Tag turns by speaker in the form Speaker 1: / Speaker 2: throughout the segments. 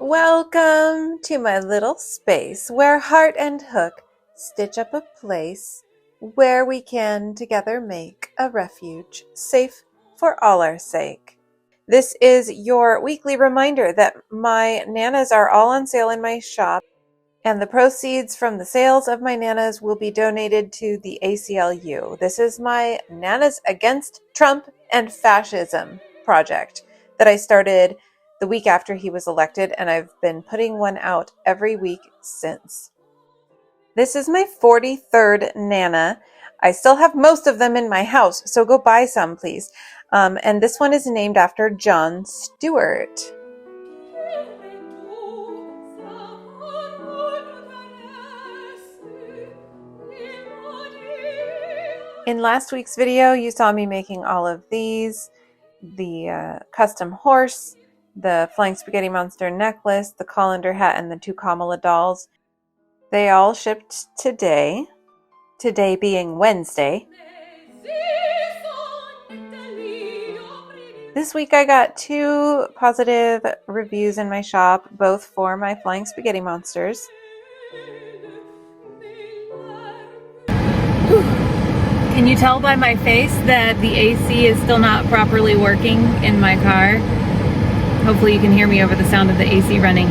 Speaker 1: Welcome to my little space where heart and hook stitch up a place where we can together make a refuge safe for all our sake. This is your weekly reminder that my nanas are all on sale in my shop, and the proceeds from the sales of my nanas will be donated to the ACLU. This is my Nanas Against Trump and Fascism project that I started the week after he was elected, and I've been putting one out every week since. This is my 43rd Nana. I still have most of them in my house, so go buy some, please. And this one is named after Jon Stewart. In last week's video, you saw me making all of these, the custom horse, the Flying Spaghetti Monster necklace, the colander hat, and the 2 Kamala dolls. They all shipped today being Wednesday. This week I got 2 positive reviews in my shop, both for my Flying Spaghetti Monsters.
Speaker 2: Can you tell by my face that the AC is still not properly working in my car? Hopefully you can hear me over the sound of the AC running.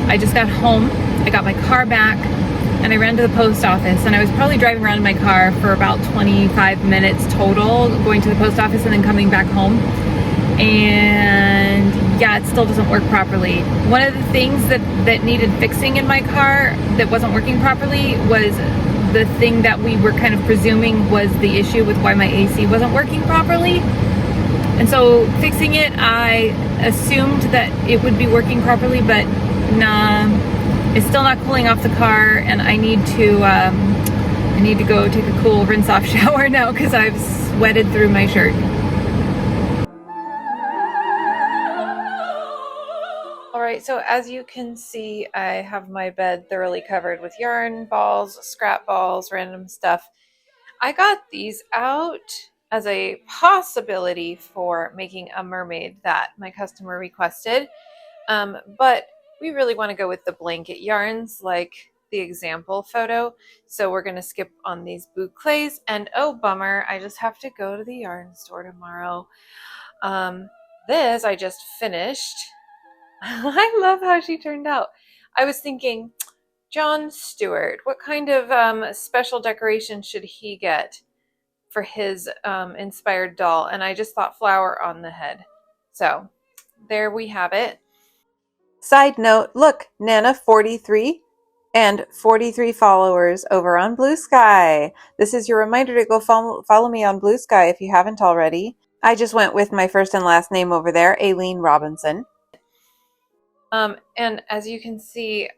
Speaker 2: I just got home, I got my car back, and I ran to the post office, and I was probably driving around in my car for about 25 minutes total, going to the post office and then coming back home. And yeah, it still doesn't work properly. One of the things that needed fixing in my car that wasn't working properly was the thing that we were kind of presuming was the issue with why my AC wasn't working properly. And so fixing it, I assumed that it would be working properly, but nah, it's still not cooling off the car, and I need to go take a cool rinse-off shower now because I've sweated through my shirt.
Speaker 1: Alright, so as you can see, I have my bed thoroughly covered with yarn balls, scrap balls, random stuff. I got these out as a possibility for making a mermaid that my customer requested, but we really want to go with the blanket yarns like the example photo, so we're going to skip on these bouclés. And oh bummer, I just have to go to the yarn store tomorrow. This I just finished. I love how she turned out. I was thinking, Jon Stewart, what kind of special decoration should he get for his inspired doll? And I just thought flower on the head. So there we have it. Side note, look, Nana 43 and 43 followers over on BlueSky. This is your reminder to go follow me on BlueSky if you haven't already. I just went with my first and last name over there, Aileen Robinson. And as you can see,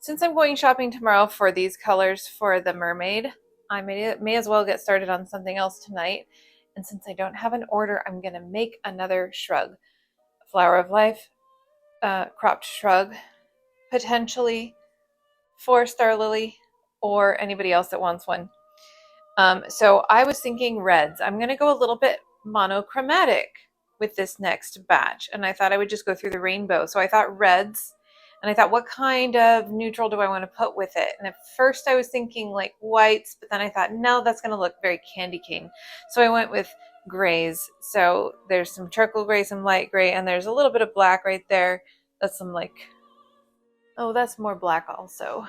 Speaker 1: since I'm going shopping tomorrow for these colors for the mermaid, I may as well get started on something else tonight. And since I don't have an order, I'm going to make another shrug. Flower of Life, cropped shrug, potentially 4-star lily, or anybody else that wants one. So I was thinking reds. I'm going to go a little bit monochromatic with this next batch, and I thought I would just go through the rainbow. So I thought reds, and I thought, what kind of neutral do I want to put with it? And at first I was thinking like whites, but then I thought, no, that's going to look very candy cane. So I went with grays. So there's some charcoal gray, some light gray, and there's a little bit of black right there. That's some like, oh, that's more black also.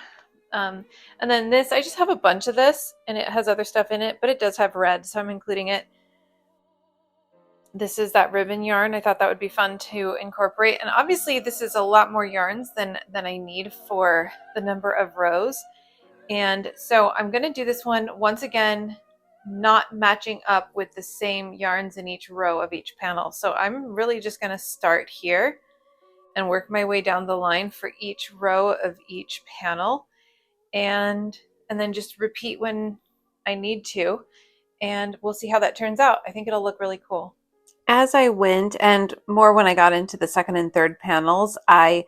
Speaker 1: And then this, I just have a bunch of this, and it has other stuff in it, but it does have red, so I'm including it. This is that ribbon yarn. I thought that would be fun to incorporate. And obviously this is a lot more yarns than I need for the number of rows. And so I'm going to do this one once again, not matching up with the same yarns in each row of each panel. So I'm really just going to start here and work my way down the line for each row of each panel. And then just repeat when I need to. And we'll see how that turns out. I think it'll look really cool. As I went, and more when I got into the second and third panels, I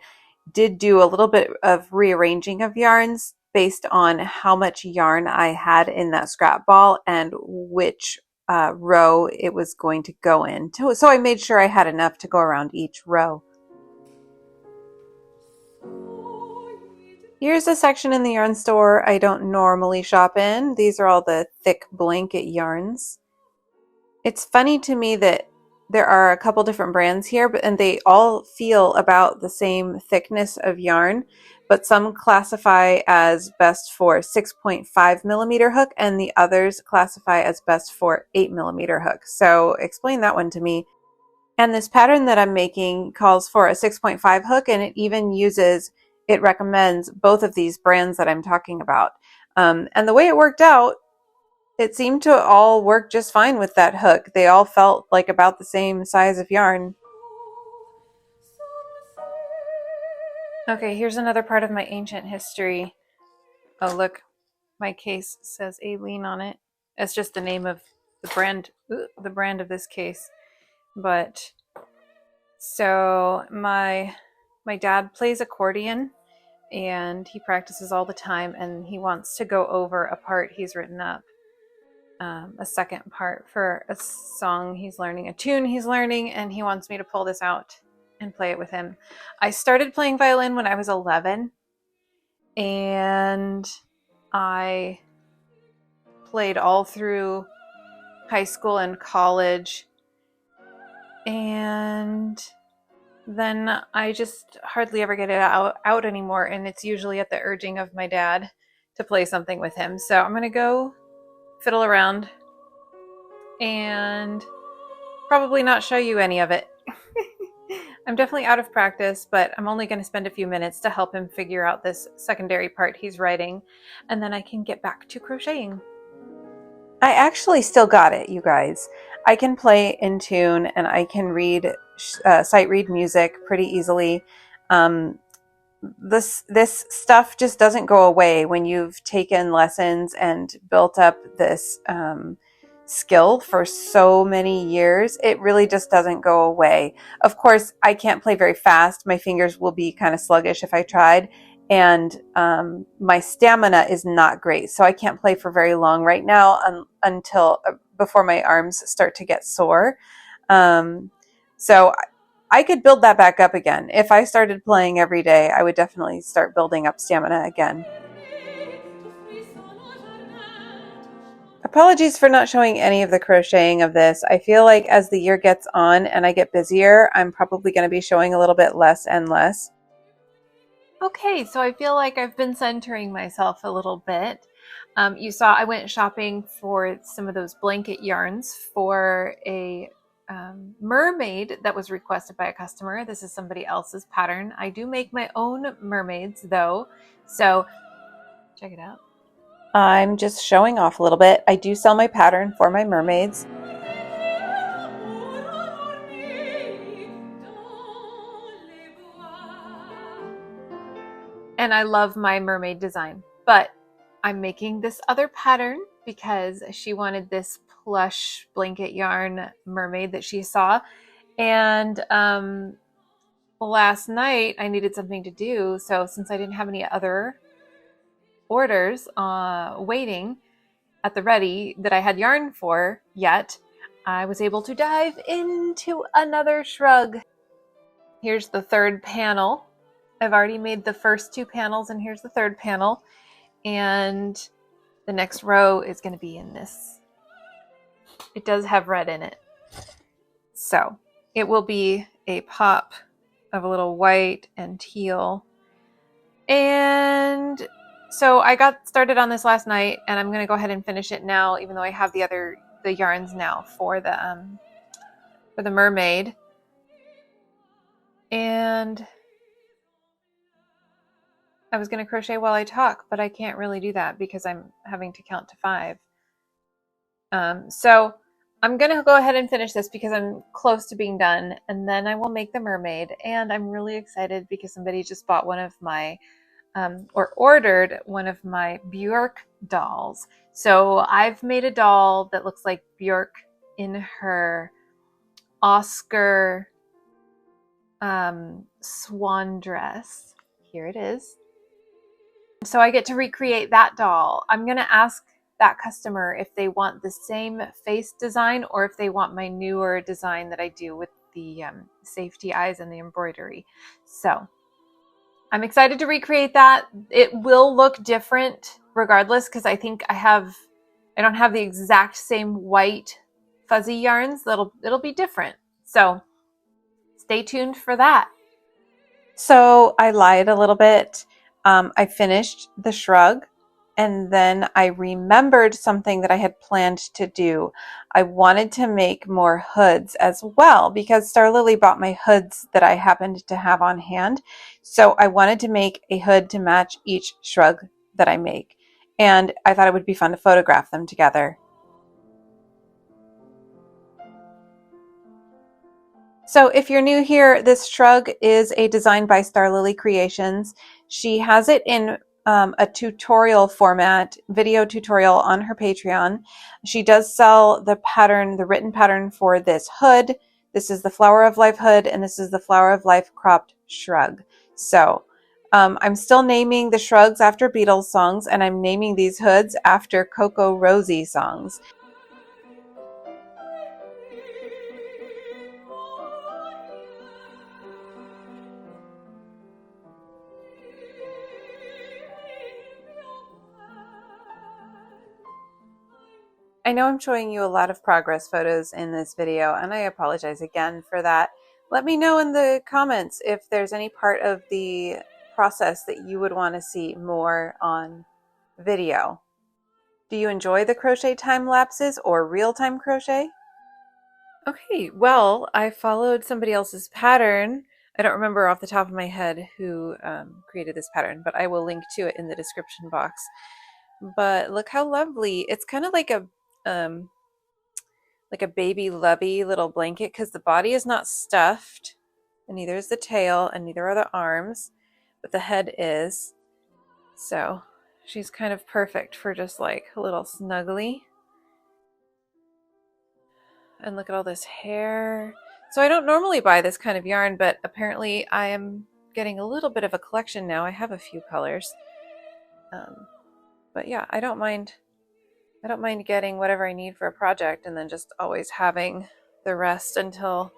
Speaker 1: did do a little bit of rearranging of yarns based on how much yarn I had in that scrap ball and which row it was going to go in. So I made sure I had enough to go around each row. Here's a section in the yarn store I don't normally shop in. These are all the thick blanket yarns. It's funny to me that there are a couple different brands here, and they all feel about the same thickness of yarn, but some classify as best for 6.5 millimeter hook and the others classify as best for 8 millimeter hook. So explain that one to me. And this pattern that I'm making calls for a 6.5 hook, and it recommends both of these brands that I'm talking about. And the way it worked out, it seemed to all work just fine with that hook. They all felt like about the same size of yarn. Okay, here's another part of my ancient history. Oh, look, my case says Aileen on it. It's just the name of the brand of this case. But so my dad plays accordion and he practices all the time, and he wants to go over a part he's written up, a second part for a song he's learning, a tune he's learning, and he wants me to pull this out and play it with him. I started playing violin when I was 11, and I played all through high school and college, and then I just hardly ever get it out anymore, and it's usually at the urging of my dad to play something with him. So I'm gonna go fiddle around and probably not show you any of it. I'm definitely out of practice, but I'm only going to spend a few minutes to help him figure out this secondary part he's writing, and then I can get back to crocheting. I actually still got it, you guys. I can play in tune and I can sight read music pretty easily. This stuff just doesn't go away when you've taken lessons and built up this skill for so many years. It really just doesn't go away. Of course, I can't play very fast. My fingers will be kind of sluggish if I tried, and my stamina is not great, so I can't play for very long right now until before my arms start to get sore. So I could build that back up again. If I started playing every day, I would definitely start building up stamina again. Apologies for not showing any of the crocheting of this. I feel like as the year gets on and I get busier, I'm probably going to be showing a little bit less and less. Okay, so I feel like I've been centering myself a little bit. You saw I went shopping for some of those blanket yarns for a mermaid that was requested by a customer. This is somebody else's pattern. I do make my own mermaids though, so check it out. I'm just showing off a little bit. I do sell my pattern for my mermaids. And I love my mermaid design, but I'm making this other pattern because she wanted this plush blanket yarn mermaid that she saw. And last night I needed something to do. So since I didn't have any other orders waiting at the ready that I had yarn for yet, I was able to dive into another shrug. Here's the third panel. I've already made the first two panels, and here's the third panel. And the next row is going to be in this. It does have red in it. So it will be a pop of a little white and teal. And so I got started on this last night, and I'm going to go ahead and finish it now, even though I have the yarns now for the mermaid. And I was going to crochet while I talk, but I can't really do that because I'm having to count to 5. So I'm going to go ahead and finish this because I'm close to being done, and then I will make the mermaid. And I'm really excited because somebody just bought one of my or ordered one of my Bjork dolls. So I've made a doll that looks like Bjork in her Oscar swan dress. Here it is. So I get to recreate that doll. I'm going to ask that customer if they want the same face design or if they want my newer design that I do with the safety eyes and the embroidery. So I'm excited to recreate that. It will look different regardless because I think I don't have the exact same white fuzzy yarns. It'll be different. So stay tuned for that. So I lied a little bit. I finished the shrug and then I remembered something that I had planned to do. I wanted to make more hoods as well because Star Lily bought my hoods that I happened to have on hand. So I wanted to make a hood to match each shrug that I make. And I thought it would be fun to photograph them together. So if you're new here, this shrug is a design by Star Lily Creations. She has it in a tutorial format, video tutorial on her Patreon. She does sell the pattern, the written pattern for this hood. This is the Flower of Life hood, and this is the Flower of Life cropped shrug. So I'm still naming the shrugs after Beatles songs, and I'm naming these hoods after Coco Rosie songs. I know I'm showing you a lot of progress photos in this video, and I apologize again for that. Let me know in the comments if there's any part of the process that you would want to see more on video. Do you enjoy the crochet time lapses or real-time crochet? Okay, well, I followed somebody else's pattern. I don't remember off the top of my head who created this pattern, but I will link to it in the description box. But look how lovely. It's kind of like a baby lubby little blanket because the body is not stuffed and neither is the tail and neither are the arms, but the head is. So she's kind of perfect for just like a little snuggly. And look at all this hair. So I don't normally buy this kind of yarn, but apparently I am getting a little bit of a collection now. I have a few colors. But yeah, I don't mind getting whatever I need for a project and then just always having the rest until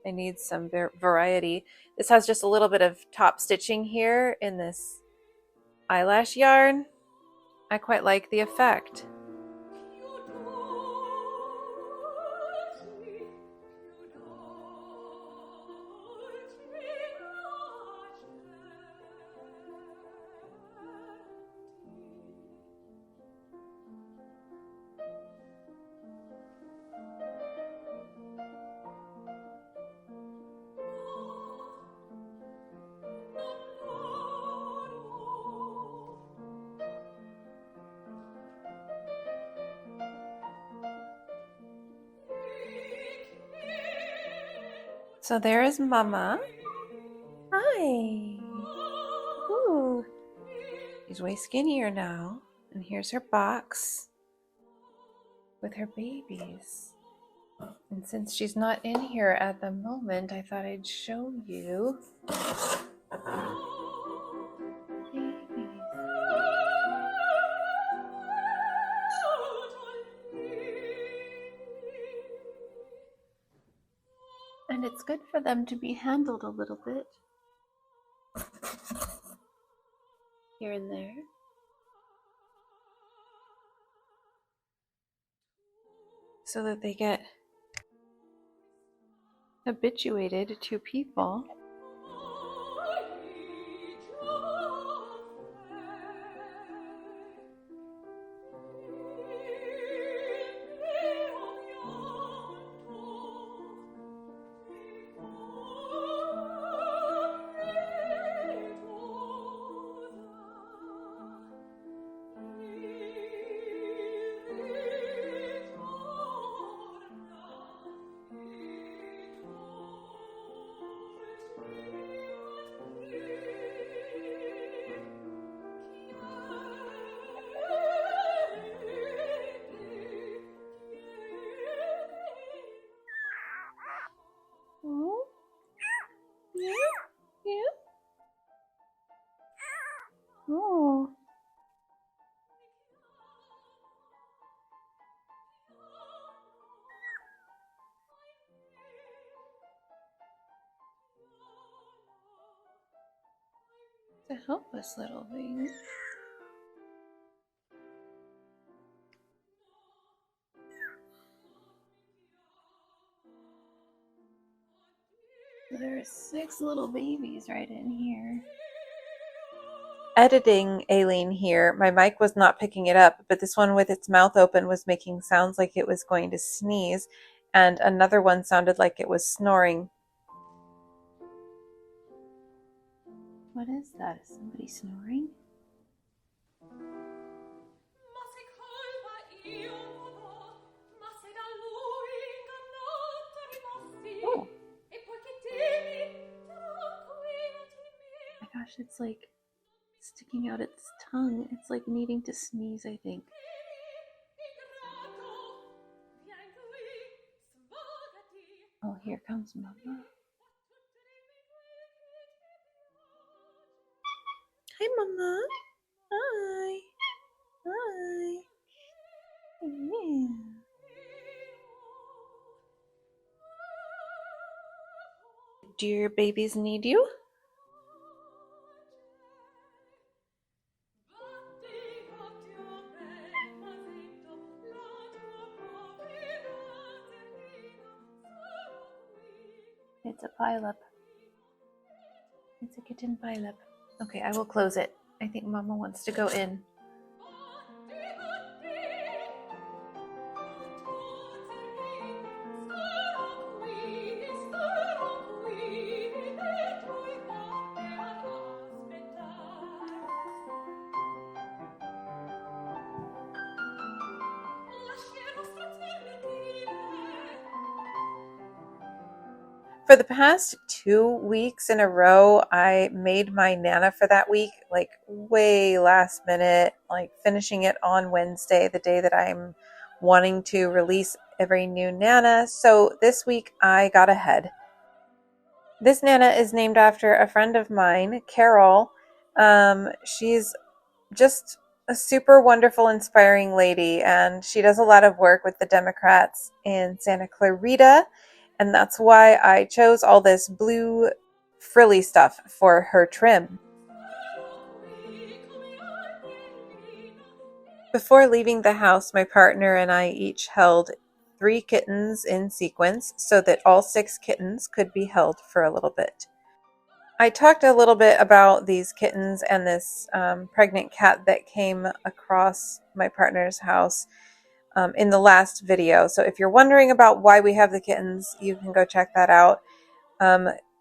Speaker 1: I need some variety. This has just a little bit of top stitching here in this eyelash yarn. I quite like the effect. So there is Mama. Hi. Ooh. She's way skinnier now. And here's her box with her babies. And since she's not in here at the moment, I thought I'd show you. Babies. And it's good for them to be handled a little bit. Here and there. So that they get habituated to people. to help us, little thing. There's 6 little babies right in here. Editing Aileen here, my mic was not picking it up, but this one with its mouth open was making sounds like it was going to sneeze, and another one sounded like it was snoring. What is that? Is somebody snoring? Oh. My gosh, it's like sticking out its tongue. It's like needing to sneeze, I think. Oh, here comes Mama. Hi, Mama. Hi. Hi. Yeah. Do your babies need you? It's a pileup. It's a kitten pileup. Okay, I will close it. I think Mama wants to go in. For the past 2 weeks in a row, I made my Nana for that week, like way last minute, like finishing it on Wednesday, the day that I'm wanting to release every new Nana. So this week I got ahead. This Nana is named after a friend of mine, Carol. She's just a super wonderful, inspiring lady, and she does a lot of work with the Democrats in Santa Clarita. And that's why I chose all this blue frilly stuff for her trim. Before leaving the house, my partner and I each held 3 kittens in sequence so that all 6 kittens could be held for a little bit. I talked a little bit about these kittens and this pregnant cat that came across my partner's house in the last video. So if you're wondering about why we have the kittens, you can go check that out.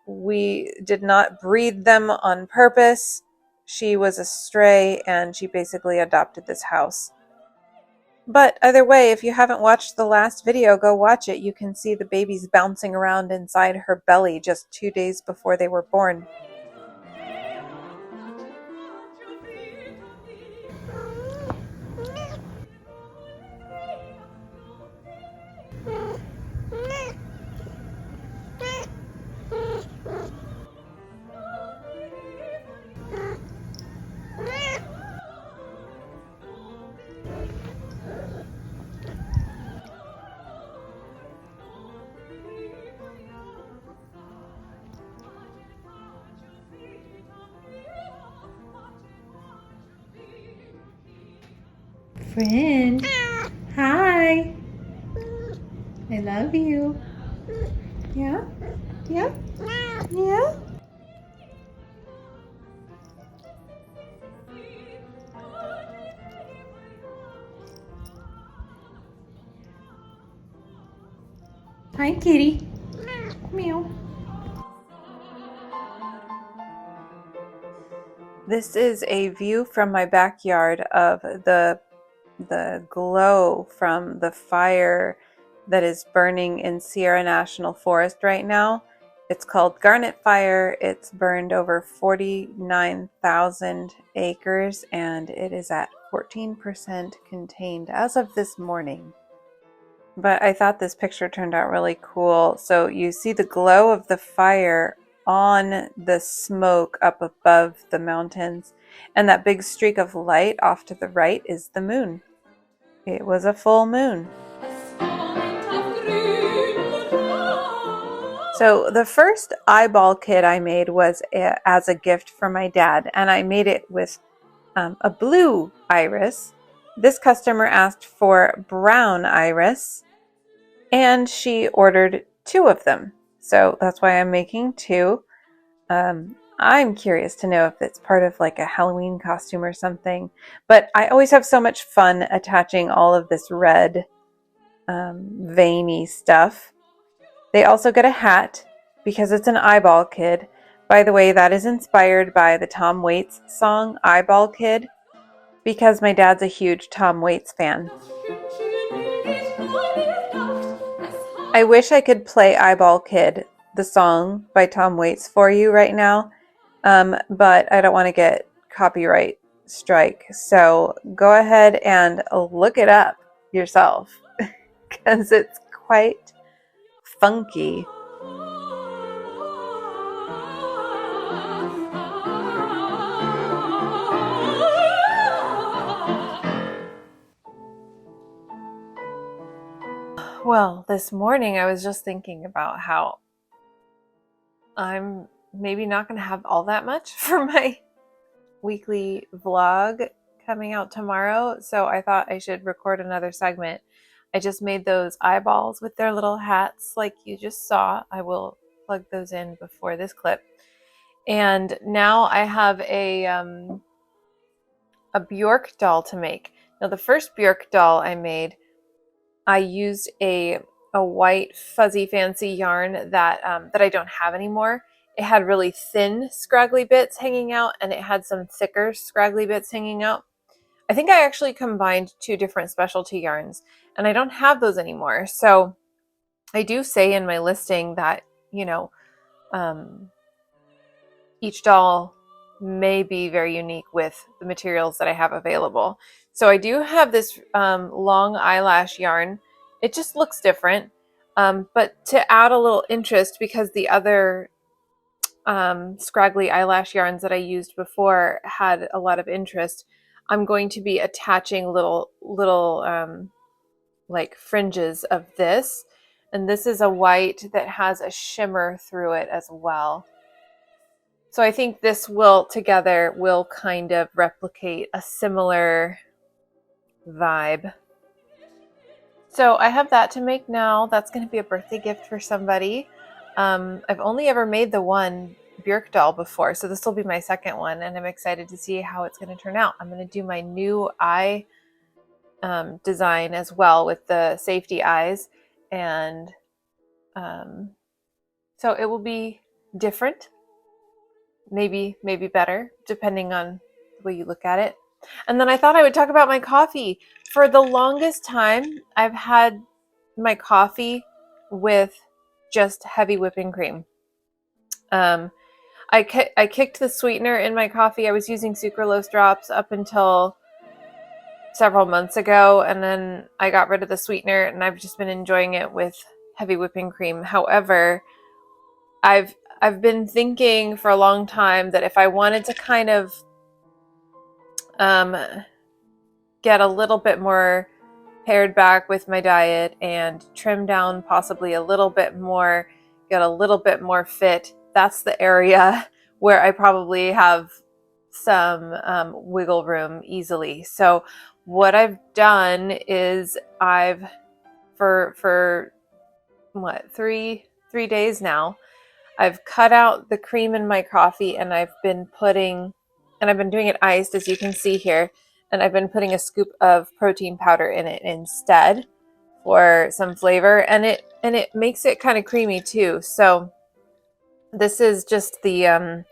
Speaker 1: We did not breed them on purpose. She was a stray and she basically adopted this house. But either way, if you haven't watched the last video, go watch it. You can see the babies bouncing around inside her belly just 2 days before they were born.
Speaker 2: Friend, hi. I love you. Yeah? Yeah? Yeah? Hi, kitty. Meow.
Speaker 1: This is a view from my backyard of the glow from the fire that is burning in Sierra National Forest right now. It's called Garnet Fire. It's burned over 49,000 acres and it is at 14% contained as of this morning. But I thought this picture turned out really cool. So you see the glow of the fire on the smoke up above the mountains, and that big streak of light off to the right is the moon. It was a full moon. So the first eyeball kit I made was as a gift for my dad, and I made it with a blue iris. This customer asked for brown iris, and she ordered 2 of them. So that's why I'm making 2. I'm curious to know if it's part of like a Halloween costume or something, but I always have so much fun attaching all of this red veiny stuff. They also get a hat because it's an eyeball kid. By the way, that is inspired by the Tom Waits song Eyeball Kid, because my dad's a huge Tom Waits fan. I wish I could play Eyeball Kid, the song by Tom Waits, for you right now, but I don't want to get copyright strike. So go ahead and look it up yourself because it's quite funky. Well, this morning I was just thinking about how I'm maybe not going to have all that much for my weekly vlog coming out tomorrow, so I thought I should record another segment. I just made those eyeballs with their little hats like you just saw. I will plug those in before this clip. And now I have a Bjork doll to make. Now the first Bjork doll I made, I used a white fuzzy fancy yarn that I don't have anymore. It had really thin scraggly bits hanging out, and it had some thicker scraggly bits hanging out. I think I actually combined 2 different specialty yarns, and I don't have those anymore. So I do say in my listing that, you know, each doll may be very unique with the materials that I have available. So I do have this long eyelash yarn. It just looks different, but to add a little interest, because the other scraggly eyelash yarns that I used before had a lot of interest, I'm going to be attaching little like fringes of this, and this is a white that has a shimmer through it as well. So I think this will together will kind of replicate a similar vibe. So I have that to make now. That's going to be a birthday gift for somebody. I've only ever made the one Bjork doll before, so this will be my second one, and I'm excited to see how it's going to turn out. I'm going to do my new eye design as well with the safety eyes, and so it will be different, maybe better, depending on the way you look at it. And then I thought I would talk about my coffee. For the longest time, I've had my coffee with just heavy whipping cream. I kicked the sweetener in my coffee. I was using sucralose drops up until several months ago, and then I got rid of the sweetener, and I've just been enjoying it with heavy whipping cream. However, I've been thinking for a long time that if I wanted to kind of get a little bit more pared back with my diet and trim down possibly a little bit more, get a little bit more fit, that's the area where I probably have some wiggle room easily. So what I've done is I've for what, three days now, I've cut out the cream in my coffee, and I've been doing it iced, as you can see here, and I've been putting a scoop of protein powder in it instead for some flavor, and it makes it kind of creamy too. So this is just the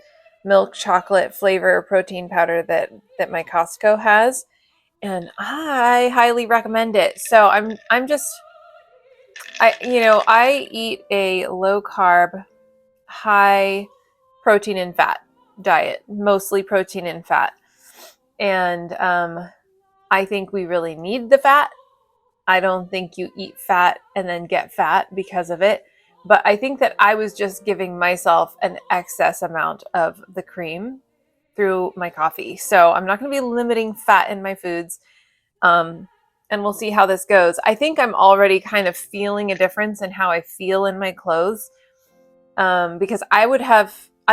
Speaker 1: milk chocolate flavor protein powder that my Costco has, and I highly recommend it. So I eat a low carb, high protein and fat diet, mostly protein and fat. And I think we really need the fat. I don't think you eat fat and then get fat because of it. But I think that I was just giving myself an excess amount of the cream through my coffee. So I'm not going to be limiting fat in my foods. And we'll see how this goes. I think I'm already kind of feeling a difference in how I feel in my clothes. because I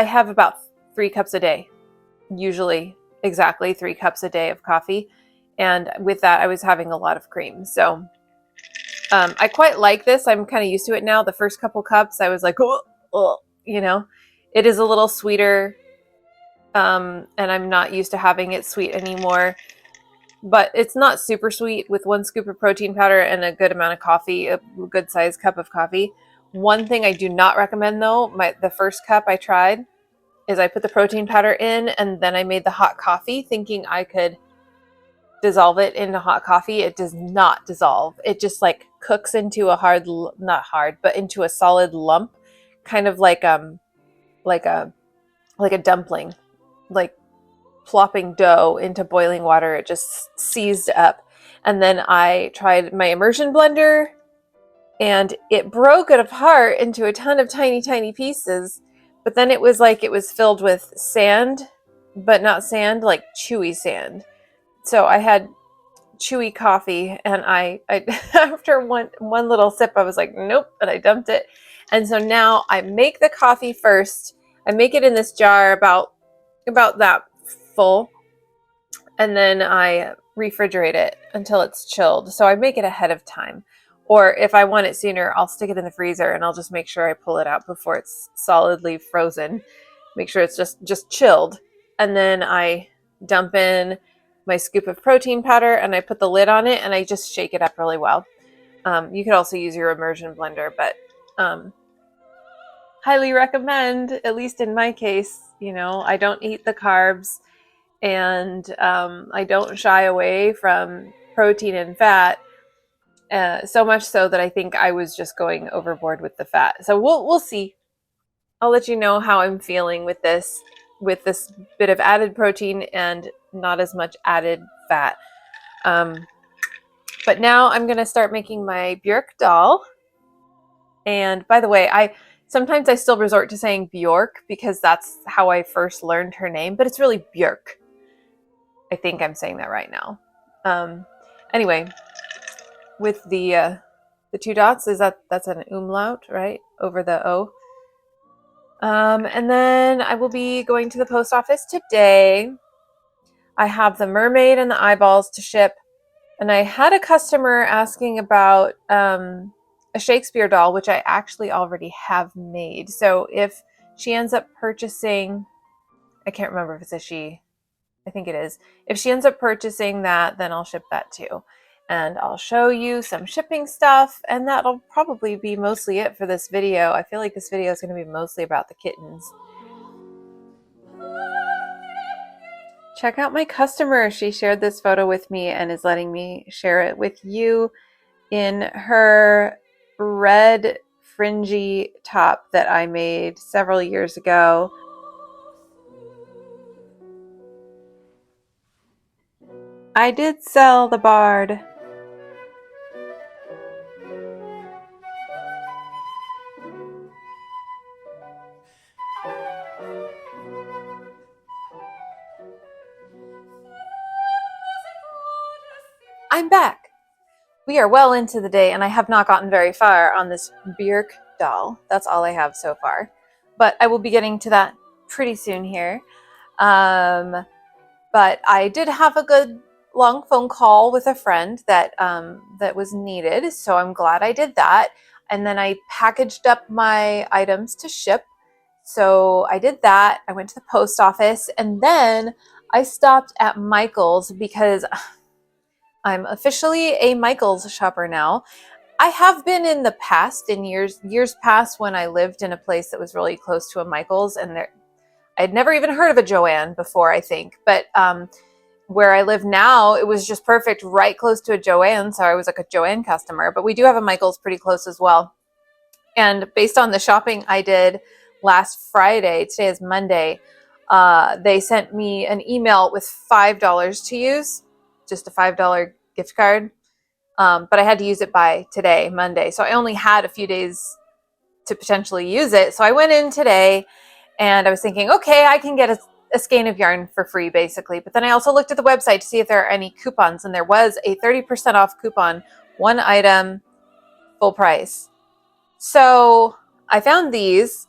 Speaker 1: have about 3 cups a day, usually exactly 3 cups a day of coffee. And with that, I was having a lot of cream. So I quite like this. I'm kind of used to it now. The first couple cups, I was like, oh, you know, it is a little sweeter. And I'm not used to having it sweet anymore. But it's not super sweet with 1 scoop of protein powder and a good amount of coffee, a good sized cup of coffee. One thing I do not recommend though, the first cup I tried is I put the protein powder in and then I made the hot coffee thinking I could dissolve it into hot coffee. It does not dissolve. It just like cooks into a not hard, but into a solid lump, kind of like like a dumpling, like plopping dough into boiling water. It just seized up. And then I tried my immersion blender and it broke it apart into a ton of tiny, tiny pieces. But then it was like it was filled with sand, but not sand, like chewy sand. So I had chewy coffee and I after one little sip, I was like, nope, and I dumped it. And so now I make the coffee first. I make it in this jar about that full, and then I refrigerate it until it's chilled. So I make it ahead of time. Or if I want it sooner, I'll stick it in the freezer and I'll just make sure I pull it out before it's solidly frozen. Make sure it's just chilled. And then I dump in my scoop of protein powder and I put the lid on it and I just shake it up really well. You could also use your immersion blender, but highly recommend, at least in my case. You know, I don't eat the carbs and I don't shy away from protein and fat. So much so that I think I was just going overboard with the fat. So we'll see. I'll let you know how I'm feeling with this bit of added protein and not as much added fat. But now I'm going to start making my Björk doll. And by the way, sometimes I still resort to saying Björk because that's how I first learned her name, but it's really Björk. I think I'm saying that right now. Anyway, with the 2 dots, that's an umlaut, right? Over the O. And then I will be going to the post office today. I have the mermaid and the eyeballs to ship. And I had a customer asking about a Shakespeare doll, which I actually already have made. So if she ends up purchasing, I can't remember if it's a she, I think it is. If she ends up purchasing that, then I'll ship that too. And I'll show you some shipping stuff, and that'll probably be mostly it for this video. I feel like this video is going to be mostly about the kittens. Check out my customer. She shared this photo with me and is letting me share it with you in her red fringy top that I made several years ago. I did sell the bard. I'm back. We are well into the day and I have not gotten very far on this Björk doll. That's all I have so far. But I will be getting to that pretty soon here. But I did have a good long phone call with a friend that was needed. So I'm glad I did that. And then I packaged up my items to ship. So I did that. I went to the post office and then I stopped at Michael's because I'm officially a Michael's shopper now. I have been in the past, in years past, when I lived in a place that was really close to a Michael's, and I'd never even heard of a Joann before, I think. But where I live now, it was just perfect, right close to a Joann, so I was like a Joann customer. But we do have a Michael's pretty close as well. And based on the shopping I did last Friday, today is Monday, they sent me an email with $5 to use, just a $5 gift card. But I had to use it by today, Monday. So I only had a few days to potentially use it. So I went in today and I was thinking, okay, I can get a skein of yarn for free, basically. But then I also looked at the website to see if there are any coupons, and there was a 30% off coupon, one item, full price. So I found these,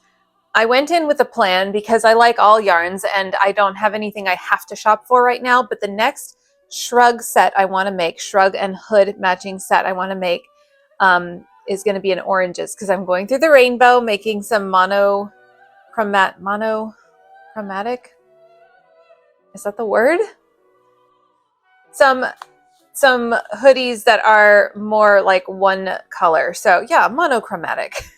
Speaker 1: I went in with a plan because I like all yarns and I don't have anything I have to shop for right now, but the next shrug set I want to make, shrug and hood matching set I want to make, is going to be in oranges because I'm going through the rainbow, making some monochromatic. Is that the word? Some hoodies that are more like one color. So yeah, monochromatic.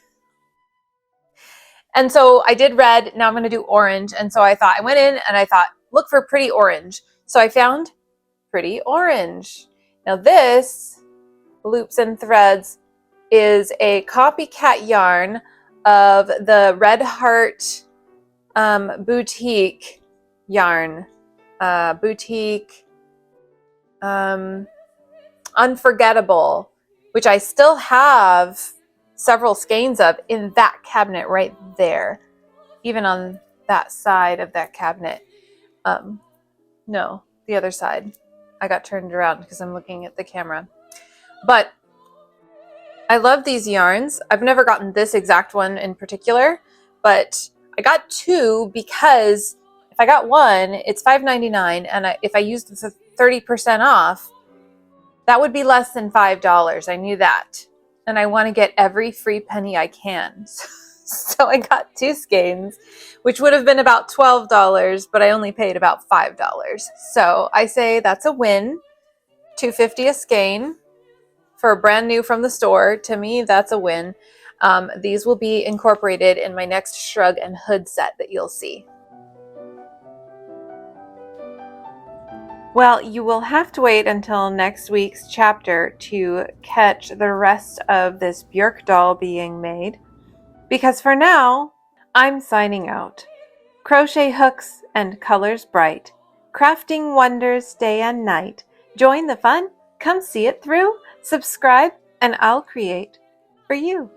Speaker 1: And so I did red. Now I'm going to do orange. And so I went in and I thought, look for pretty orange. So I found pretty orange. Now this Loops and Threads is a copycat yarn of the Red Heart boutique yarn. Boutique Unforgettable, which I still have several skeins of in that cabinet right there, even on that side of that cabinet. No, the other side. I got turned around because I'm looking at the camera. But I love these yarns. I've never gotten this exact one in particular, but I got two because if I got one, it's $5.99, and if I used the 30% off, that would be less than $5. I knew that. And I want to get every free penny I can. So I got two skeins, which would have been about $12, but I only paid about $5. So I say that's a win. $2.50 a skein for a brand new from the store. To me, that's a win. These will be incorporated in my next shrug and hood set that you'll see. Well, you will have to wait until next week's chapter to catch the rest of this Björk doll being made, because for now, I'm signing out. Crochet hooks and colors bright, crafting wonders day and night. Join the fun, come see it through, subscribe, and I'll create for you.